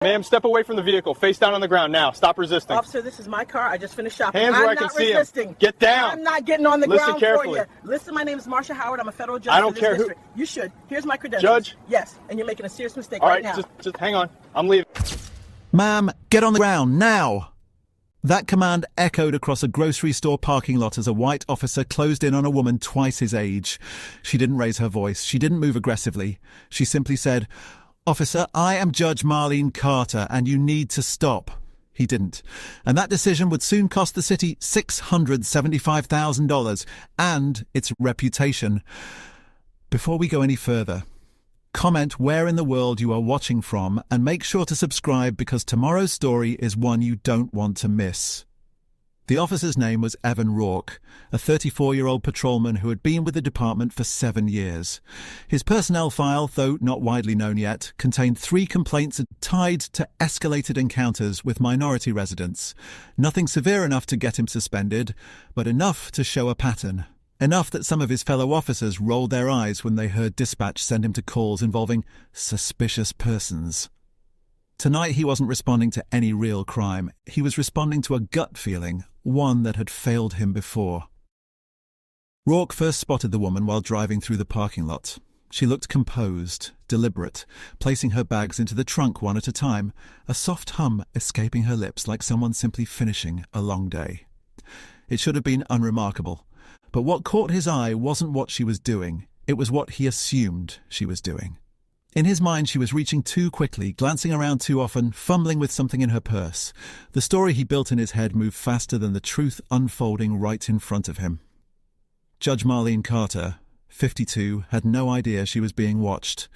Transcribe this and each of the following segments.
Ma'am, step away from the vehicle. Face down on the ground now. Stop resisting. Officer, this is my car. I just finished shopping. Hands where I can see him. Get down. I'm not getting on the Listen ground carefully. for you. Listen, my name is Marsha Howard. I'm a federal judge. I don't care who. You should. Here's my credentials. Judge? Yes, and you're making a serious mistake All right right, now. just hang on. I'm leaving. Ma'am, get on the ground now. That command echoed across a grocery store parking lot as a white officer closed in on a woman twice his age. She didn't raise her voice. She didn't move aggressively. She simply said, "Officer, I am Judge Marlene Carter, and you need to stop." He didn't. And that decision would soon cost the city $675,000 and its reputation. Before we go any further, comment where in the world you are watching from and make sure to subscribe because tomorrow's story is one you don't want to miss. The officer's name was Evan Rourke, a 34-year-old patrolman who had been with the department for 7 years. His personnel file, though not widely known yet, contained 3 complaints tied to escalated encounters with minority residents. Nothing severe enough to get him suspended, but enough to show a pattern. Enough that some of his fellow officers rolled their eyes when they heard dispatch send him to calls involving suspicious persons. Tonight he wasn't responding to any real crime. He was responding to a gut feeling, one that had failed him before. Rourke first spotted the woman while driving through the parking lot. She looked composed, deliberate, placing her bags into the trunk one at a time, a soft hum escaping her lips like someone simply finishing a long day. It should have been unremarkable, but what caught his eye wasn't what she was doing, it was what he assumed she was doing. In his mind, she was reaching too quickly, glancing around too often, fumbling with something in her purse. The story he built in his head moved faster than the truth unfolding right in front of him. Judge Marlene Carter, 52, had no idea she was being watched.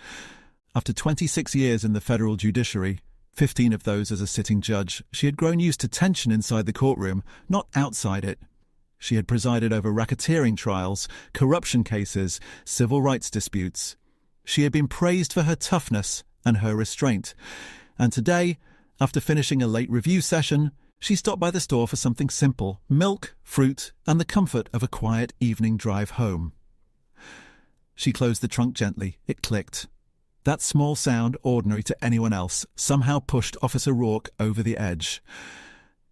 After 26 years in the federal judiciary, 15 of those as a sitting judge, she had grown used to tension inside the courtroom, not outside it. She had presided over racketeering trials, corruption cases, civil rights disputes. She had been praised for her toughness and her restraint. And today, after finishing a late review session, she stopped by the store for something simple: milk, fruit, and the comfort of a quiet evening drive home. She closed the trunk gently. It clicked. That small sound, ordinary to anyone else, somehow pushed Officer Rourke over the edge.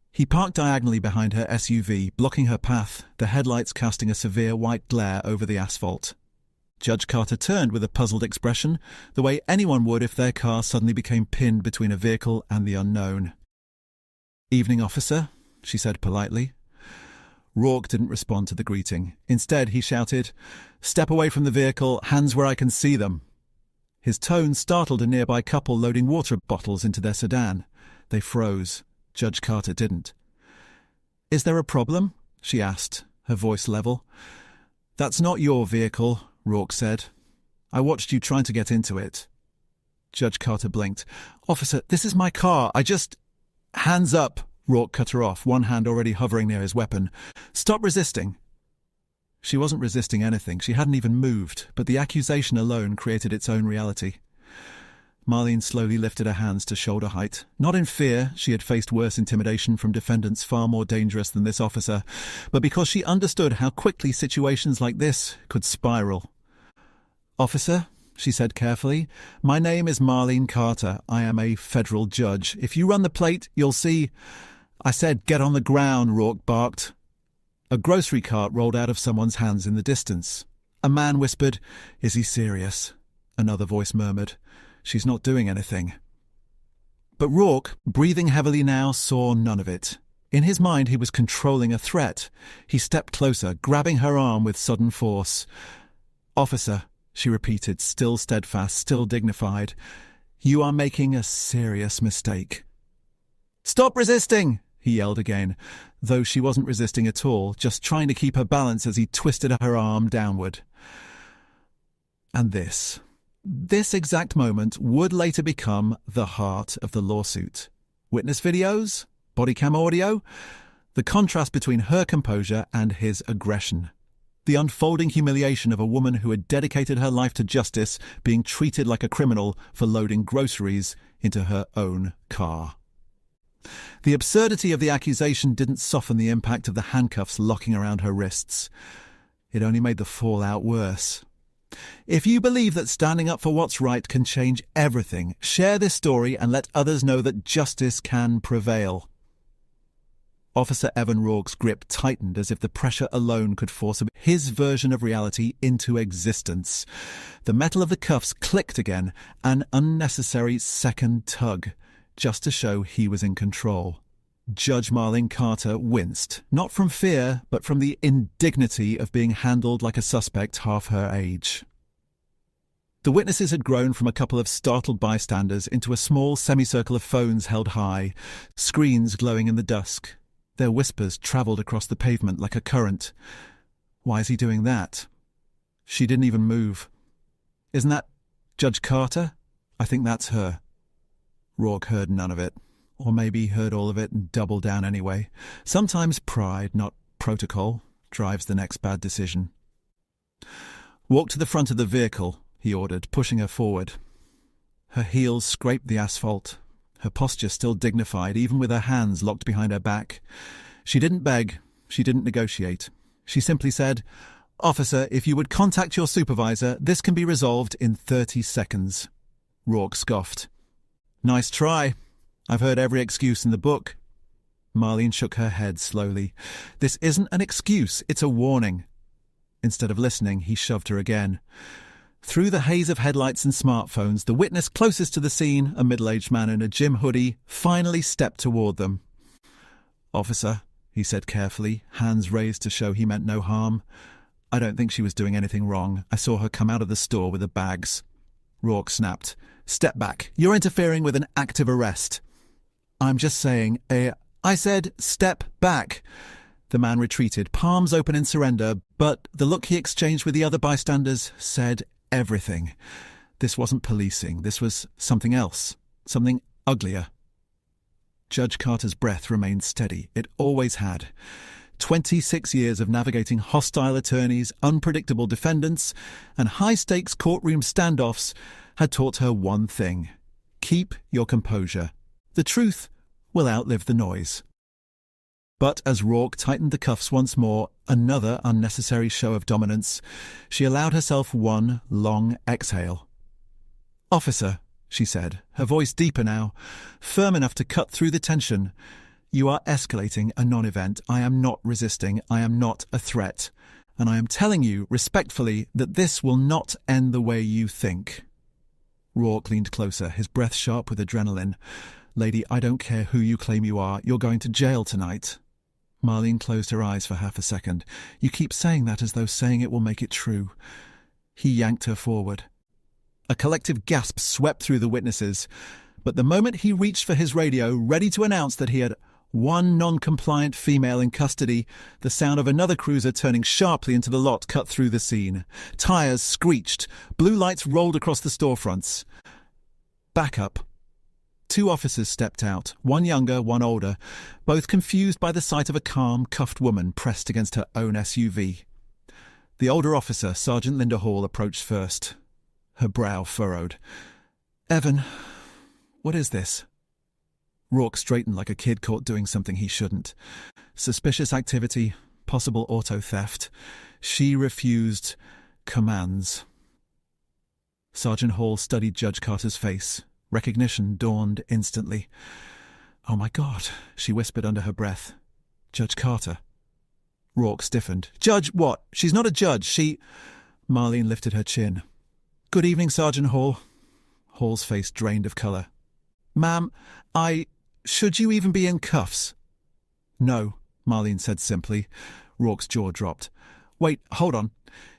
He parked diagonally behind her SUV, blocking her path, the headlights casting a severe white glare over the asphalt. Judge Carter turned with a puzzled expression, the way anyone would if their car suddenly became pinned between a vehicle and the unknown. "Evening, officer," she said politely. Rourke didn't respond to the greeting. Instead, he shouted, "Step away from the vehicle, hands where I can see them." His tone startled a nearby couple loading water bottles into their sedan. They froze. Judge Carter didn't. "Is there a problem?" she asked, her voice level. "That's not your vehicle," Rourke said. "I watched you trying to get into it." Judge Carter blinked. "Officer, this is my car. Hands up," Rourke cut her off, one hand already hovering near his weapon. "Stop resisting." She wasn't resisting anything. She hadn't even moved, but the accusation alone created its own reality. Marlene slowly lifted her hands to shoulder height. Not in fear, she had faced worse intimidation from defendants far more dangerous than this officer, but because she understood how quickly situations like this could spiral. "Officer," she said carefully, "my name is Marlene Carter. I am a federal judge. If you run the plate, you'll see—" "I said get on the ground," Rourke barked. A grocery cart rolled out of someone's hands in the distance. A man whispered, "Is he serious?" Another voice murmured, "She's not doing anything." But Rourke, breathing heavily now, saw none of it. In his mind, he was controlling a threat. He stepped closer, grabbing her arm with sudden force. "Officer," she repeated, still steadfast, still dignified, "you are making a serious mistake." "Stop resisting!" he yelled again, though she wasn't resisting at all, just trying to keep her balance as he twisted her arm downward. And this exact moment would later become the heart of the lawsuit. Witness videos? Bodycam audio? The contrast between her composure and his aggression. The unfolding humiliation of a woman who had dedicated her life to justice being treated like a criminal for loading groceries into her own car. The absurdity of the accusation didn't soften the impact of the handcuffs locking around her wrists. It only made the fallout worse. If you believe that standing up for what's right can change everything, share this story and let others know that justice can prevail. Officer Evan Rourke's grip tightened as if the pressure alone could force his version of reality into existence. The metal of the cuffs clicked again, an unnecessary second tug, just to show he was in control. Judge Marlene Carter winced, not from fear, but from the indignity of being handled like a suspect half her age. The witnesses had grown from a couple of startled bystanders into a small semicircle of phones held high, screens glowing in the dusk. Their whispers travelled across the pavement like a current. Why is he doing that? She didn't even move. Isn't that Judge Carter? I think that's her. Rourke heard none of it. Or maybe heard all of it and doubled down anyway. Sometimes pride, not protocol, drives the next bad decision. Walk to the front of the vehicle, he ordered, pushing her forward. Her heels scraped the asphalt, her posture still dignified, even with her hands locked behind her back. She didn't beg, she didn't negotiate. She simply said, "Officer, if you would contact your supervisor, this can be resolved in 30 seconds. Rourke scoffed. "Nice try. I've heard every excuse in the book." Marlene shook her head slowly. "This isn't an excuse, it's a warning." Instead of listening, he shoved her again. Through the haze of headlights and smartphones, the witness closest to the scene, a middle-aged man in a gym hoodie, finally stepped toward them. "Officer," he said carefully, hands raised to show he meant no harm. "I don't think she was doing anything wrong. I saw her come out of the store with the bags." Rourke snapped. "Step back. You're interfering with an active arrest." "I'm just saying, I said step back." The man retreated, palms open in surrender, but the look he exchanged with the other bystanders said everything. This wasn't policing. This was something else, something uglier. Judge Carter's breath remained steady. It always had. 26 years of navigating hostile attorneys, unpredictable defendants, and high-stakes courtroom standoffs had taught her one thing. Keep your composure. The truth will outlive the noise. But as Rourke tightened the cuffs once more, another unnecessary show of dominance, she allowed herself one long exhale. "Officer," she said, her voice deeper now, firm enough to cut through the tension, "you are escalating a non-event. I am not resisting. I am not a threat. And I am telling you, respectfully, that this will not end the way you think." Rourke leaned closer, his breath sharp with adrenaline. "Lady, I don't care who you claim you are. You're going to jail tonight." Marlene closed her eyes for half a second. "You keep saying that as though saying it will make it true." He yanked her forward. A collective gasp swept through the witnesses, but the moment he reached for his radio, ready to announce that he had one non-compliant female in custody, the sound of another cruiser turning sharply into the lot cut through the scene. Tires screeched. Blue lights rolled across the storefronts. Back up. Two officers stepped out, one younger, one older, both confused by the sight of a calm, cuffed woman pressed against her own SUV. The older officer, Sergeant Linda Hall, approached first. Her brow furrowed. "Evan, what is this?" Rourke straightened like a kid caught doing something he shouldn't. Suspicious activity, possible auto theft. She refused commands. Sergeant Hall studied Judge Carter's face. Recognition dawned instantly. "Oh my God," she whispered under her breath. "Judge Carter." Rourke stiffened. "Judge what? She's not a judge. She—" Marlene lifted her chin. "Good evening, Sergeant Hall." Hall's face drained of colour. "Ma'am, should you even be in cuffs?" "No," Marlene said simply. Rourke's jaw dropped. "Wait, hold on.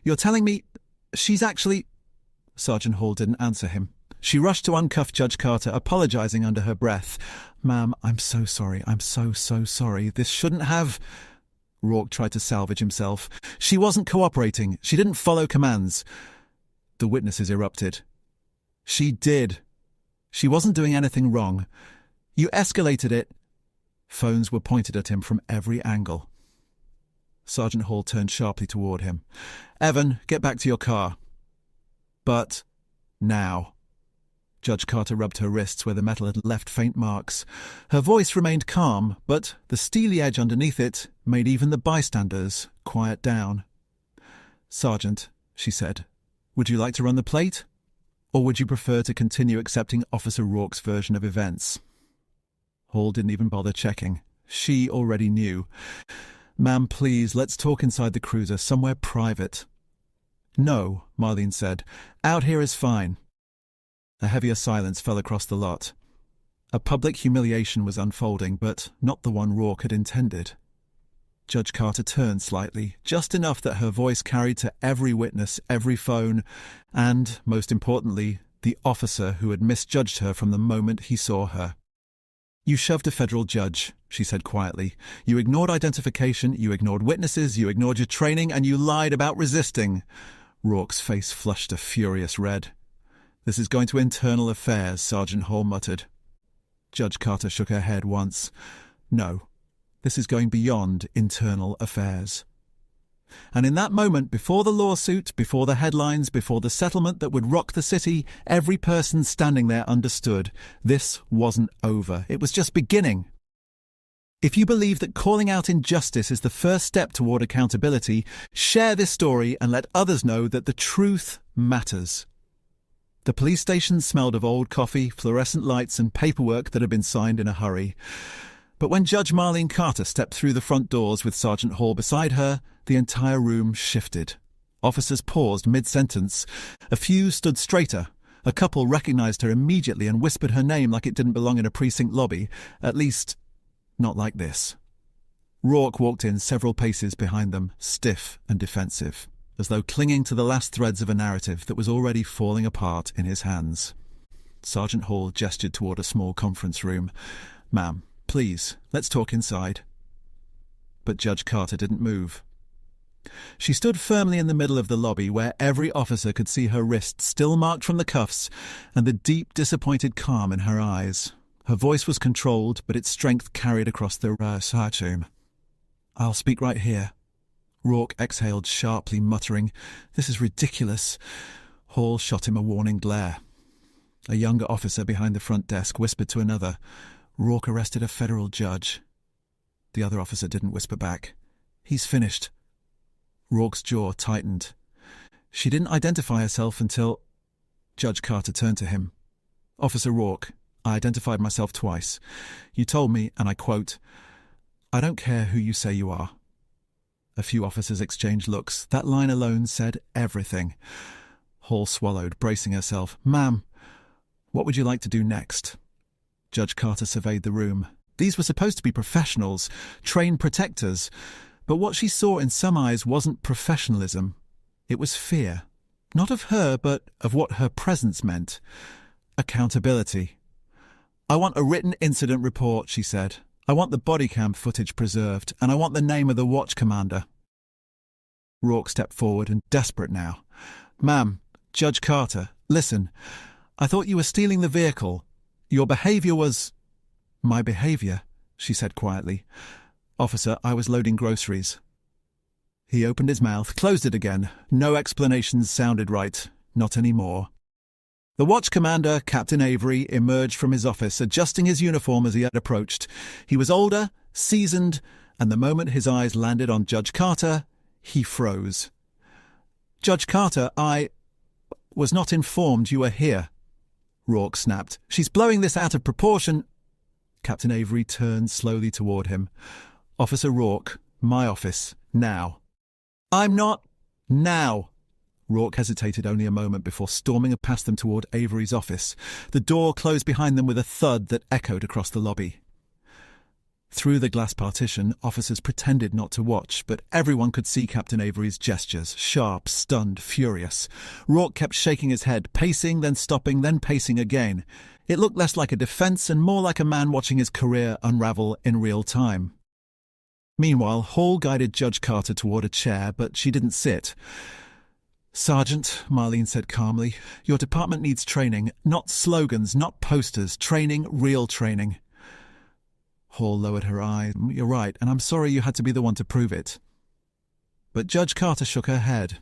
You're telling me she's actually—" Sergeant Hall didn't answer him. She rushed to uncuff Judge Carter, apologising under her breath. "Ma'am, I'm so sorry. I'm so sorry. This shouldn't have—" Rourke tried to salvage himself. "She wasn't cooperating. She didn't follow commands." The witnesses erupted. "She did. She wasn't doing anything wrong. You escalated it." Phones were pointed at him from every angle. Sergeant Hall turned sharply toward him. "Evan, get back to your car." "But now." Judge Carter rubbed her wrists where the metal had left faint marks. Her voice remained calm, but the steely edge underneath it made even the bystanders quiet down. "Sergeant," she said, Would you like to run the plate? Or would you prefer to continue accepting Officer Rourke's version of events? Hall didn't even bother checking. She already knew. Ma'am, please, let's talk inside the cruiser, somewhere private. No, Marlene said. Out here is fine. A heavier silence fell across the lot. A public humiliation was unfolding, but not the one Rourke had intended. Judge Carter turned slightly, just enough that her voice carried to every witness, every phone, and, most importantly, the officer who had misjudged her from the moment he saw her. You shoved a federal judge, she said quietly. You ignored identification, you ignored witnesses, you ignored your training, and you lied about resisting. Rourke's face flushed a furious red. This is going to internal affairs, Sergeant Hall muttered. Judge Carter shook her head once. No, this is going beyond internal affairs. And in that moment, before the lawsuit, before the headlines, before the settlement that would rock the city, every person standing there understood this wasn't over. It was just beginning. If you believe that calling out injustice is the first step toward accountability, share this story and let others know that the truth matters. The police station smelled of old coffee, fluorescent lights, and paperwork that had been signed in a hurry. But when Judge Marlene Carter stepped through the front doors with Sergeant Hall beside her, the entire room shifted. Officers paused mid-sentence. A few stood straighter. A couple recognized her immediately and whispered her name like it didn't belong in a precinct lobby. At least, not like this. Rourke walked in several paces behind them, stiff and defensive, as though clinging to the last threads of a narrative that was already falling apart in his hands. Sergeant Hall gestured toward a small conference room. Ma'am, please, let's talk inside. But Judge Carter didn't move. She stood firmly in the middle of the lobby where every officer could see her wrists still marked from the cuffs and the deep, disappointed calm in her eyes. Her voice was controlled, but its strength carried across the room. I'll speak right here. Rourke exhaled sharply, muttering, This is ridiculous. Hall shot him a warning glare. A younger officer behind the front desk whispered to another, Rourke arrested a federal judge. The other officer didn't whisper back. He's finished. Rourke's jaw tightened. She didn't identify herself until... Judge Carter turned to him. Officer Rourke, I identified myself twice. You told me, and I quote, I don't care who you say you are. A few officers exchanged looks. That line alone said everything. Hall swallowed, bracing herself. Ma'am, what would you like to do next? Judge Carter surveyed the room. These were supposed to be professionals, trained protectors. But what she saw in some eyes wasn't professionalism. It was fear. Not of her, but of what her presence meant. Accountability. I want a written incident report, she said. I want the Bodycam footage preserved, and I want the name of the watch commander. Rourke stepped forward and desperate now. Ma'am, Judge Carter, listen. I thought you were stealing the vehicle. Your behaviour was... My behaviour, she said quietly. Officer, I was loading groceries. He opened his mouth, closed it again. No explanations sounded right. Not anymore. The watch commander, Captain Avery, emerged from his office, adjusting his uniform as he had approached. He was older, seasoned, and the moment his eyes landed on Judge Carter, he froze. Judge Carter, I was not informed you were here. Rourke snapped. She's blowing this out of proportion. Captain Avery turned slowly toward him. Officer Rourke, my office, now. I'm not... Now. Rourke hesitated only a moment before storming past them toward Avery's office. The door closed behind them with a thud that echoed across the lobby. Through the glass partition, officers pretended not to watch, but everyone could see Captain Avery's gestures, sharp, stunned, furious. Rourke kept shaking his head, pacing, then stopping, then pacing again. It looked less like a defence and more like a man watching his career unravel in real time. Meanwhile, Hall guided Judge Carter toward a chair, but she didn't sit. Sergeant, Marlene said calmly, your department needs training, not slogans, not posters, training, real training. Hall lowered her eyes. You're right, and I'm sorry you had to be the one to prove it. But Judge Carter shook her head.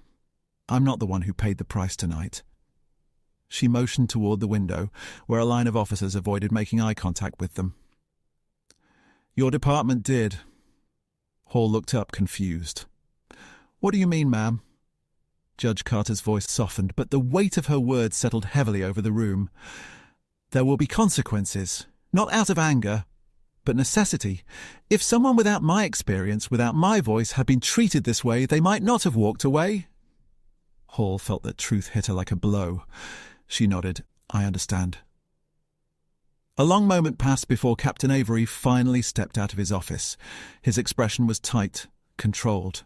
I'm not the one who paid the price tonight. She motioned toward the window, where a line of officers avoided making eye contact with them. Your department did. Hall looked up, confused. What do you mean, ma'am? Judge Carter's voice softened, but the weight of her words settled heavily over the room. There will be consequences, not out of anger, but necessity. If someone without my experience, without my voice, had been treated this way, they might not have walked away. Hall felt that truth hit her like a blow. She nodded. I understand. A long moment passed before Captain Avery finally stepped out of his office. His expression was tight, controlled,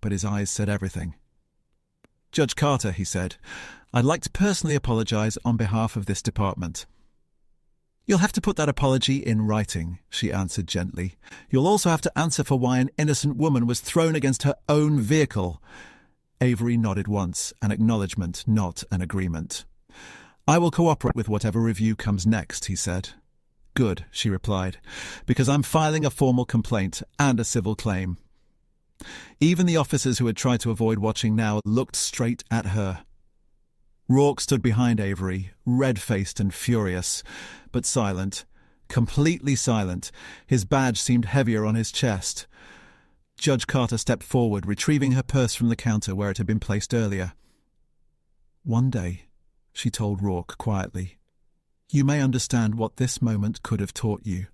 but his eyes said everything. Judge Carter, he said, I'd like to personally apologize on behalf of this department. You'll have to put that apology in writing, she answered gently. You'll also have to answer for why an innocent woman was thrown against her own vehicle. Avery nodded once, an acknowledgement, not an agreement. I will cooperate with whatever review comes next, he said. Good, she replied, because I'm filing a formal complaint and a civil claim. Even the officers who had tried to avoid watching now looked straight at her. Rourke stood behind Avery, red-faced and furious, but silent, completely silent. His badge seemed heavier on his chest. Judge Carter stepped forward, retrieving her purse from the counter where it had been placed earlier. One day, she told Rourke quietly, you may understand what this moment could have taught you,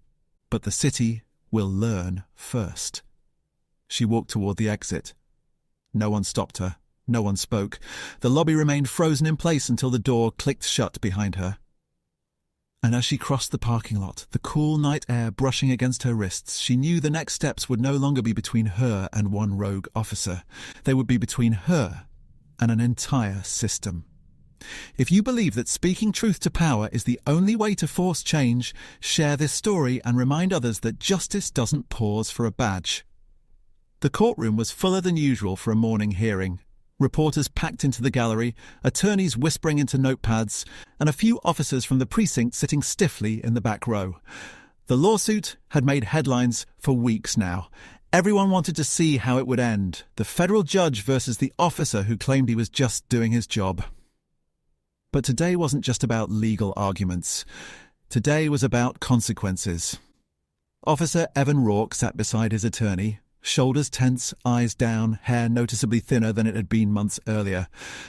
but the city will learn first. She walked toward the exit. No one stopped her. No one spoke. The lobby remained frozen in place until the door clicked shut behind her. And as she crossed the parking lot, the cool night air brushing against her wrists, she knew the next steps would no longer be between her and one rogue officer. They would be between her and an entire system. If you believe that speaking truth to power is the only way to force change, share this story and remind others that justice doesn't pause for a badge. The courtroom was fuller than usual for a morning hearing. Reporters packed into the gallery, attorneys whispering into notepads, and a few officers from the precinct sitting stiffly in the back row. The lawsuit had made headlines for weeks now. Everyone wanted to see how it would end. The federal judge versus the officer who claimed he was just doing his job. But today wasn't just about legal arguments. Today was about consequences. Officer Evan Rourke sat beside his attorney, shoulders tense, eyes down, hair noticeably thinner than it had been months earlier.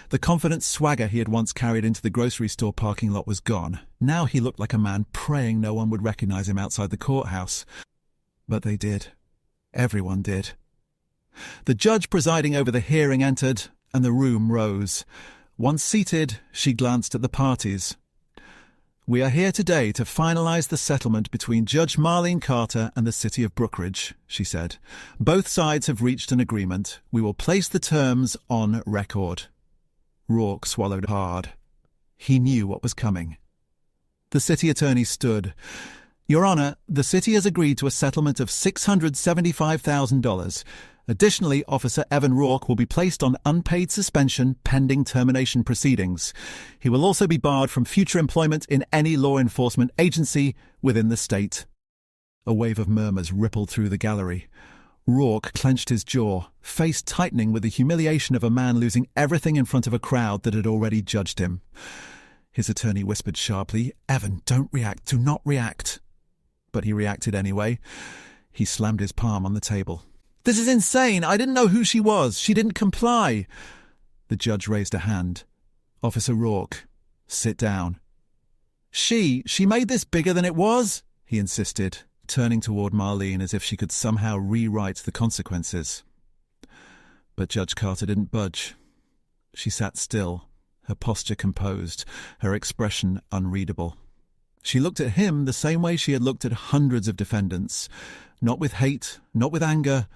The confident swagger he had once carried into the grocery store parking lot was gone. Now he looked like a man praying no one would recognize him outside the courthouse. But they did. Everyone did. The judge presiding over the hearing entered, and the room rose. Once seated, she glanced at the parties. We are here today to finalize the settlement between Judge Marlene Carter and the City of Brookridge, she said. Both sides have reached an agreement. We will place the terms on record. Rourke swallowed hard. He knew what was coming. The city attorney stood. Your Honor, the city has agreed to a settlement of $675,000. Additionally, Officer Evan Rourke will be placed on unpaid suspension pending termination proceedings. He will also be barred from future employment in any law enforcement agency within the state. A wave of murmurs rippled through the gallery. Rourke clenched his jaw, face tightening with the humiliation of a man losing everything in front of a crowd that had already judged him. His attorney whispered sharply, Evan, don't react, do not react. But he reacted anyway. He slammed his palm on the table. This is insane. I didn't know who she was. She didn't comply. The judge raised a hand. Officer Rourke, sit down. She made this bigger than it was, he insisted, turning toward Marlene as if she could somehow rewrite the consequences. But Judge Carter didn't budge. She sat still, her posture composed, her expression unreadable. She looked at him the same way she had looked at hundreds of defendants, not with hate, not with anger,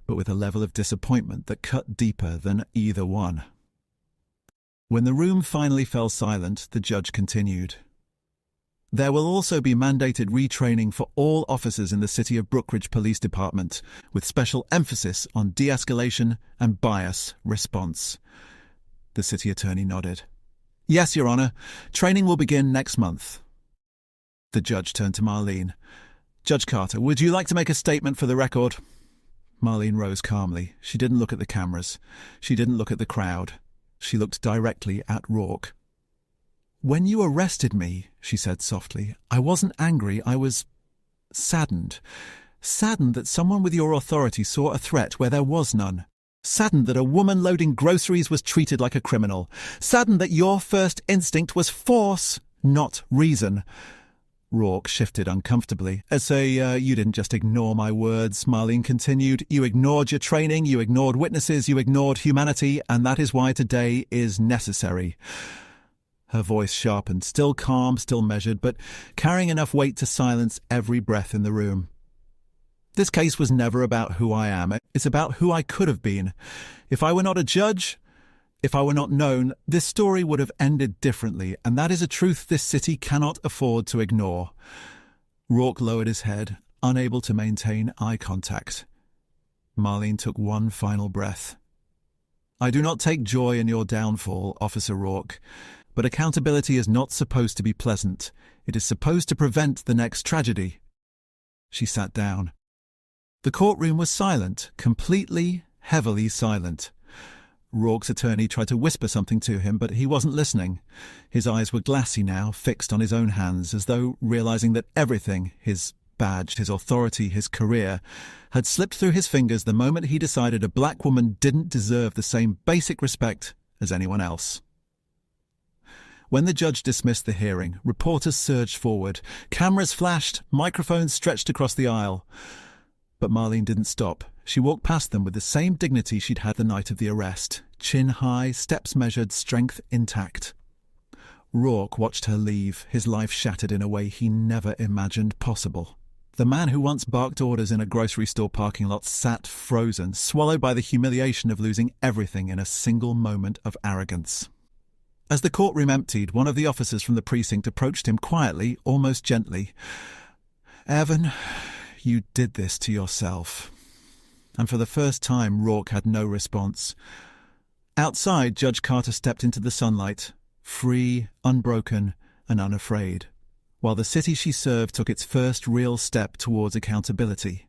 but with a level of disappointment that cut deeper than either one. When the room finally fell silent, the judge continued. There will also be mandated retraining for all officers in the City of Brookridge Police Department, with special emphasis on de-escalation and bias response. The city attorney nodded. Yes, Your Honor. Training will begin next month. The judge turned to Marlene. Judge Carter, would you like to make a statement for the record? Marlene rose calmly. She didn't look at the cameras. She didn't look at the crowd. She looked directly at Rourke. When you arrested me, she said softly, I wasn't angry, I was saddened. Saddened that someone with your authority saw a threat where there was none. Saddened that a woman loading groceries was treated like a criminal. Saddened that your first instinct was force, not reason. Rourke shifted uncomfortably. You didn't just ignore my words, Marlene continued. You ignored your training, you ignored witnesses, you ignored humanity, and that is why today is necessary. Her voice sharpened, still calm, still measured, but carrying enough weight to silence every breath in the room. This case was never about who I am. It's about who I could have been. If I were not a judge, if I were not known, this story would have ended differently, and that is a truth this city cannot afford to ignore. Rourke lowered his head, unable to maintain eye contact. Marlene took one final breath. I do not take joy in your downfall, Officer Rourke, but accountability is not supposed to be pleasant. It is supposed to prevent the next tragedy. She sat down. The courtroom was silent, completely, heavily silent. Rourke's attorney tried to whisper something to him, but he wasn't listening. His eyes were glassy now, fixed on his own hands, as though realizing that everything, his badge, his authority, his career, had slipped through his fingers the moment he decided a black woman didn't deserve the same basic respect as anyone else. When the judge dismissed the hearing, reporters surged forward. Cameras flashed, microphones stretched across the aisle. But Marlene didn't stop. She walked past them with the same dignity she'd had the night of the arrest. Chin high, steps measured, strength intact. Rourke watched her leave, his life shattered in a way he never imagined possible. The man who once barked orders in a grocery store parking lot sat frozen, swallowed by the humiliation of losing everything in a single moment of arrogance. As the courtroom emptied, one of the officers from the precinct approached him quietly, almost gently. "Evan, you did this to yourself." And for the first time, Rourke had no response. Outside, Judge Carter stepped into the sunlight, free, unbroken, and unafraid, while the city she served took its first real step towards accountability.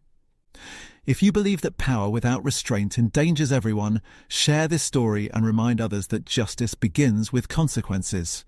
If you believe that power without restraint endangers everyone, share this story and remind others that justice begins with consequences.